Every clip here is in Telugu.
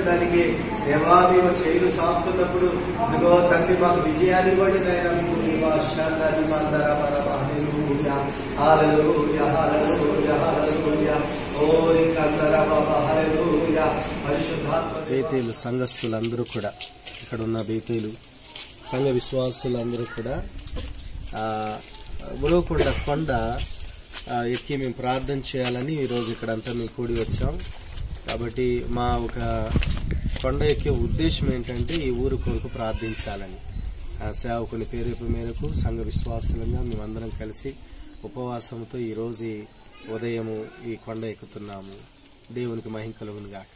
నెరవేర్చడానికి దేవా మేము చేయులు చాపుతున్నప్పుడు ఇదిగో తండ్రి మాకు విజయాన్ని ఇవ్వండి నాయన. మీకు బేతేలు సంఘస్థులందరూ కూడా, ఇక్కడ ఉన్న బేతేలు సంఘ విశ్వాసులందరూ కూడా ఉలవకొండ కొండ ఎక్కి మేము ప్రార్థన చేయాలని ఈరోజు ఇక్కడంతా మేము కూడి వచ్చాం. కాబట్టి మా ఒక కొండ ఎక్కే ఉద్దేశం ఏంటంటే ఈ ఊరు కొరకు ప్రార్థించాలని. సేవకుని ప్రేరేపణ మేరకు సంఘ విశ్వాసులంగా మేమందరం కలిసి ఉపవాసంతో ఈరోజు ఉదయము ఈ కొండ ఎక్కుతున్నాము. దేవునికి మహిమ కలుగును గాక.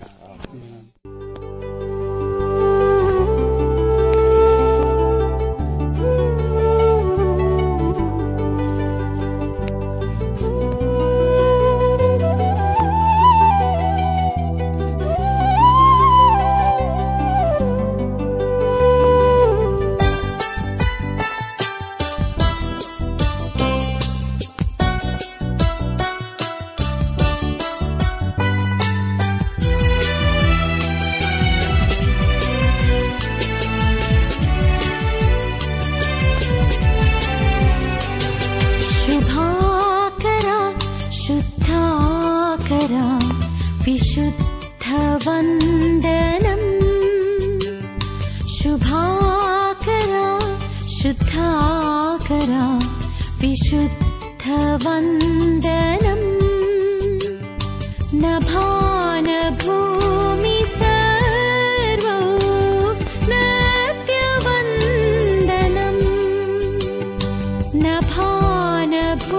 विशुद्धवन्दनं शुभाकरा शुद्धाकरा विशुद्धवन्दनं नभानभूमि servo नत्यवन्दनं नभानभूमि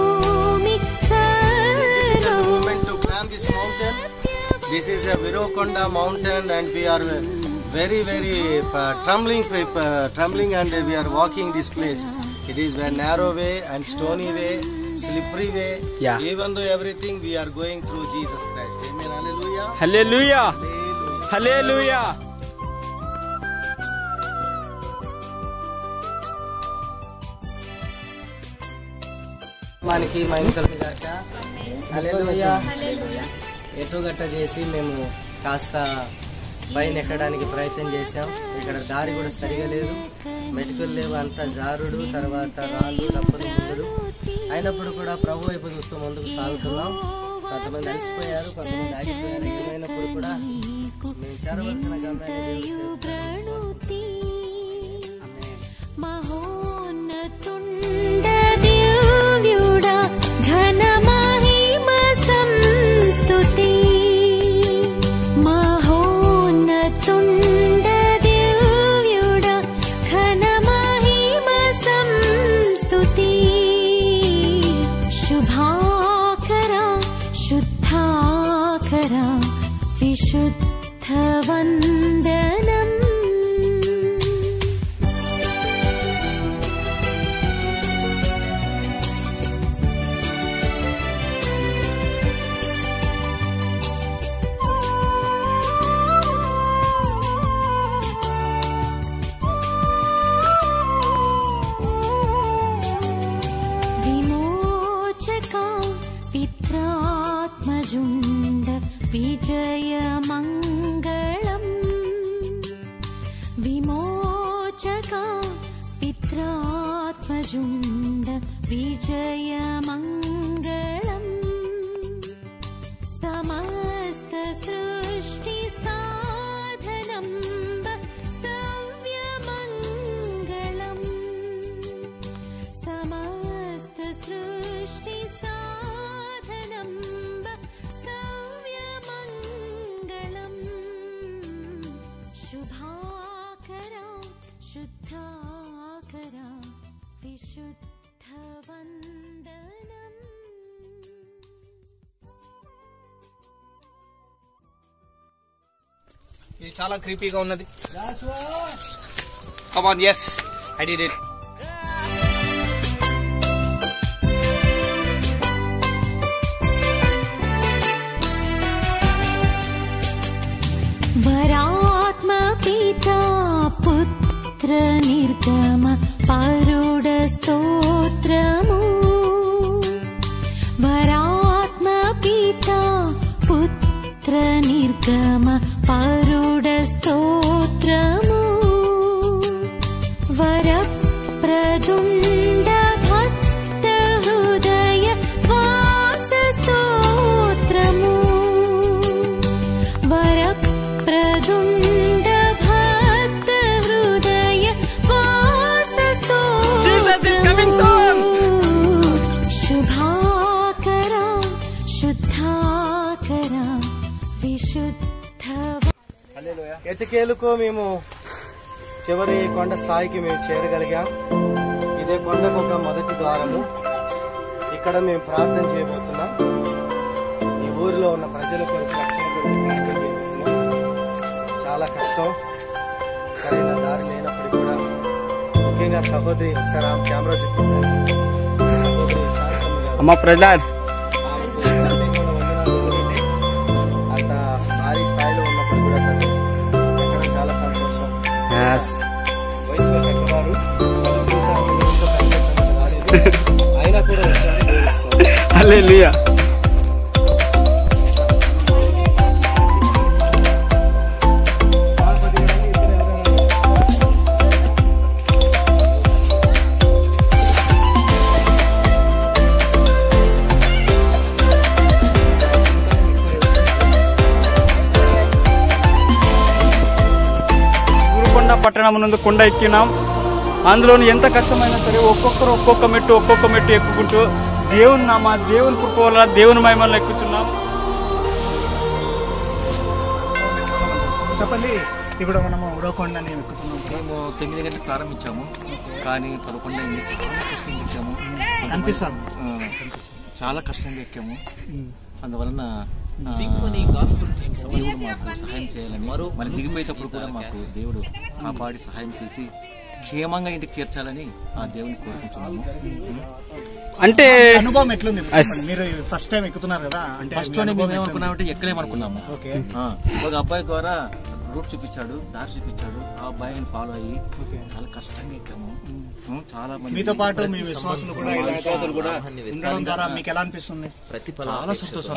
This is a Virokonda mountain and we are very trembling and we are walking this place. It is a narrow way and stony way, slippery way. Yeah. Even though everything we are going through Jesus Christ. Amen. Hallelujah. Hallelujah. Hallelujah. మనకి మహిమ కలుగుగాక. హల్లెలూయా. ఎటుగట్ట చేసి మేము కాస్త పైన ఎక్కడానికి ప్రయత్నం చేశాం. ఇక్కడ దారి కూడా సరిగా లేదు, మెటుకులు లేవు, అంతా జారుడు, తర్వాత రాళ్ళు రప్పలు ముందుడు. అయినప్పుడు కూడా ప్రభు వైపు చూస్తూ ముందుకు సాగుతున్నాం. కొంతమంది అలసిపోయారు, కొంతమంది ఆగిపోయారు. ఏమైనప్పుడు కూడా మేము చేరవలసిన గమ్యాన్ని विशुद्धवन्दनं विमोचका पित्रात्मजुण्ड विजयमङ्गलम् विमोचका पित्रात्मजुण्ड विजयमङ्गलम् समस्त सृष्टि साधनं सव्यमङ्गलम् समस्त सृष्टि साधनं शुभाकरा शुद्धाकरा विशुद्धवन्दनं ఇది చాలా క్రీపీగా ఉన్నది. Come on, yes, I did it. वरात्मपिता पुत्र निर्गम परुड स्तोत्रमु वरात्मपिता पुत्र निर्गम परुड ఎటికేలుకో మేము చివరి కొండ స్థాయికి మేము చేరగలిగాం. ఇదే కొండకు ఒక మొదటి ద్వారము. ఇక్కడ మేము ప్రార్థన చేయబోతున్నాం. ఈ ఊరిలో ఉన్న ప్రజల కొరకు, రక్షణ కొరకు ప్రార్థన చేయబోతున్నాం. చాలా కష్టం, సరైన దారి లేనప్పుడు కూడా, ముఖ్యంగా సహోదరి ఒకసారి ఆమె కెమెరా చూపించాలి. సహోదరి అమ్మ ప్రజలాడ్ అంత భారీ స్థాయిలో ఉన్నప్పుడు కూడా తను ఎక్కడ చాలా సంతోషం. వయసులో పెద్దవారు అయినా కూడా వచ్చారు. హల్లెలూయా. పట్టణం నుండి కొండ ఎక్కినాం. అందులోని ఎంత కష్టమైనా సరే ఒక్కొక్కరు ఒక్కొక్క మెట్టు ఎక్కుకుంటూ దేవుని కృప వల్ల దేవుని మహిమలను ఎక్కుతున్నాం. చెప్పండి. ఇప్పుడు మనము ఉరవకొండని ఎక్కుతున్నాం. మేము 9 గంటలకు ప్రారంభించాము, కానీ 11 అయింది. చాలా కష్టంగా ఎక్కాము. అనిపిస్తాను, చాలా కష్టంగా ఎక్కాము. అందువలన దేవుడు మాకు సహాయం చేయాలని, మరి దిగిపోయేటప్పుడు కూడా మాకు దేవుడు కాపాడి సహాయం చేసి క్షేమంగా ఇంటికి చేర్చాలని ఆ దేవుని కోరుకుంటున్నాము. అంటే అనుభవం ఎట్లుంది? మీరు ఫస్ట్ టైం ఎక్కుతున్నారు కదా, అంటే ఫస్ట్ లోనే మేము ఏమనుకున్నామంటే ఎక్కలేమనుకున్నాము. ఓకే. ఒక అబ్బాయి ద్వారా రూట్ చూపించాడు, దారి చూపించాడు. ఆ అబ్బాయిని ఫాలో అయ్యి చాలా కష్టంగా ఎక్కాము. చాలా మంది మీతో పాటు మీ విశ్వాసులు కూడా ఉండడం ద్వారా మీకు ఎలా అనిపిస్తుంది? చాలా సంతోషం.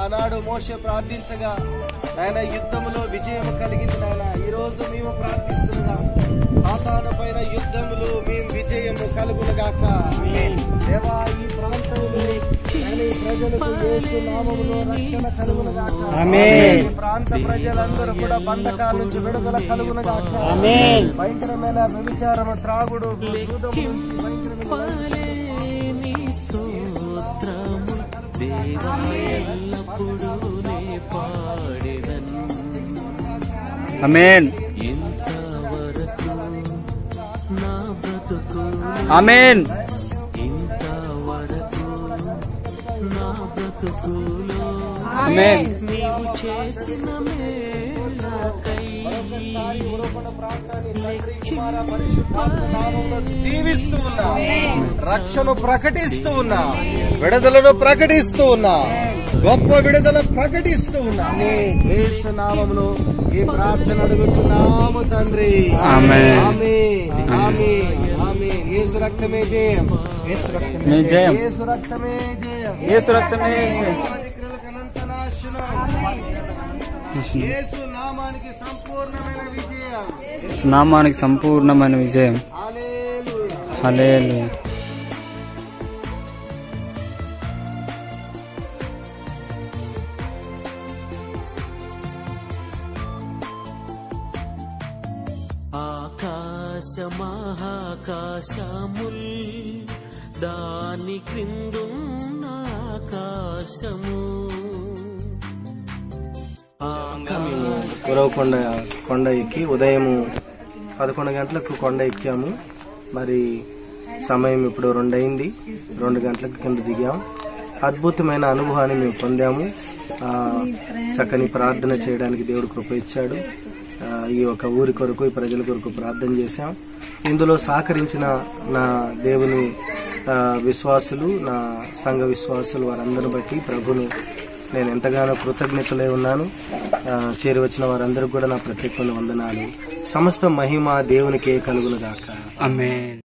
ఆనాడు మోషే ప్రార్థించగా ఆయన యుద్ధములో విజయం కలిగింది. నాయన ఈ రోజు మేము ప్రార్థిస్తున్నాం, సాతాను పైన యుద్ధములో మేము విజయము కలుగునుగాక. దేవా, ఈ ప్రాంతంలో ప్రజలకు యేసు నామములో రక్షణ కలుగునుగాక. ఈ ప్రాంత ప్రజలందరూ కూడా బంధకాల నుంచి విడుదల కలుగునుగాక. భయంకరమైన వ్యభిచారము, త్రాగుడు, ఆమేన్. ఆమేన్. ఆమేన్. దీవిస్తూ ఉన్నా, రక్షణ ప్రకటిస్తూ ఉన్నా, విడుదలను ప్రకటిస్తూ ఉన్నా, గొప్ప విడుదల ప్రకటిస్తూ ఉన్నా. యేసు నామములో ఈ ప్రార్థన అడుగుతున్నాము తండ్రి. ఆమేన్. ఆమేన్. ఆమేన్. యేసు రక్తమే జయం. యేసు రక్తమే జయం. యేసు రక్తమే జయం. యేసు రక్తమే జయం. యేసు నామానికి సంపూర్ణమైన విజయం. నామానికి సంపూర్ణమైన విజయం. హల్లెలూయా. హల్లెలూయా. ఆకాశమహాకాశముల్ దాని క్రిందున్న ఆకాశము. ఉరవకొండ కొండ ఎక్కి ఉదయం 11 గంటలకు కొండ ఎక్కాము. మరి సమయం ఇప్పుడు 2 అయింది. 2 గంటలకు కింద దిగాం. అద్భుతమైన అనుభవాన్ని మేము పొందాము. చక్కని ప్రార్థన చేయడానికి దేవుడు కృప ఇచ్చాడు. ఈ ఒక ఊరి కొరకు, ఈ ప్రజల కొరకు ప్రార్థన చేశాం. ఇందులో సహకరించిన నా దేవుని విశ్వాసులు, నా సంఘ విశ్వాసులు, వారందరూ బట్టి ప్రభును నేను ఎంతగానో కృతజ్ఞతలై ఉన్నాను. చేరి వచ్చిన వారందరూ కూడా నా ప్రత్యేకమైన వందనాలు. సమస్త మహిమ దేవునికే కలుగునుగాక. ఆమేన్.